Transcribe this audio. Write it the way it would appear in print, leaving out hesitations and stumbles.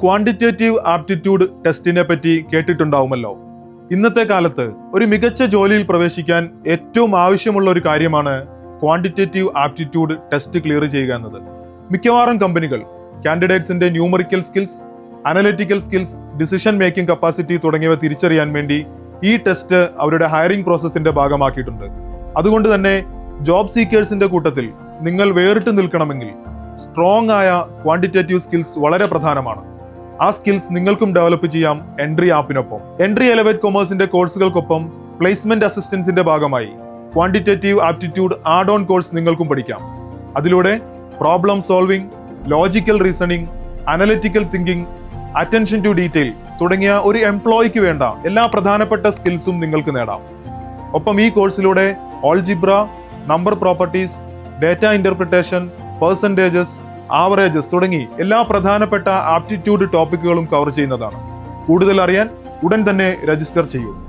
Quantitative aptitude ടെസ്റ്റിനെ പറ്റി കേട്ടിട്ടുണ്ടാവുമല്ലോ. ഇന്നത്തെ കാലത്ത് ഒരു മികച്ച ജോലിയിൽ പ്രവേശിക്കാൻ ഏറ്റവും ആവശ്യമുള്ള ഒരു കാര്യമാണ് ക്വാണ്ടിറ്റേറ്റീവ് ആപ്റ്റിറ്റ്യൂഡ് ടെസ്റ്റ് ക്ലിയർ ചെയ്യുക എന്നത്. മിക്കവാറും കമ്പനികൾ കാൻഡിഡേറ്റ്സിന്റെ numerical skills, analytical skills, decision making capacity തുടങ്ങിയവ തിരിച്ചറിയാൻ വേണ്ടി ഈ ടെസ്റ്റ് അവരുടെ ഹയറിംഗ് പ്രോസസ്സിന്റെ ഭാഗമാക്കിയിട്ടുണ്ട്. അതുകൊണ്ട് തന്നെ ജോബ് സീക്കേഴ്സിന്റെ കൂട്ടത്തിൽ നിങ്ങൾ വേറിട്ട് നിൽക്കണമെങ്കിൽ സ്ട്രോങ് ആയ ക്വാണ്ടിറ്റേറ്റീവ് സ്കിൽസ് വളരെ പ്രധാനമാണ്. ആ സ്കിൽസ് നിങ്ങൾക്കും ഡെവലപ്പ് ചെയ്യാം എൻട്രി ആപ്പിനൊപ്പം. എൻട്രി എലവേറ്റ് കൊമേഴ്സിന്റെ കോഴ്സുകൾക്കൊപ്പം പ്ലേസ്മെന്റ് അസിസ്റ്റൻസിന്റെ ഭാഗമായി quantitative aptitude add on course നിങ്ങൾക്കും പഠിക്കാം. അതിലൂടെ problem solving, logical reasoning, analytical thinking, attention to detail തുടങ്ങിയ ഒരു എംപ്ലോയിക്ക് വേണ്ട എല്ലാ പ്രധാനപ്പെട്ട സ്കിൽസും നിങ്ങൾക്ക് നേടാം. ഒപ്പം ഈ കോഴ്സിലൂടെ algebra, number properties, data interpretation, percentages, averages തുടങ്ങി എല്ലാ പ്രധാനപ്പെട്ട ആപ്റ്റിറ്റ്യൂഡ് ടോപ്പിക്കുകളും കവർ ചെയ്യുന്നതാണ്. കൂടുതൽ അറിയാൻ ഉടൻ തന്നെ രജിസ്റ്റർ ചെയ്യൂ.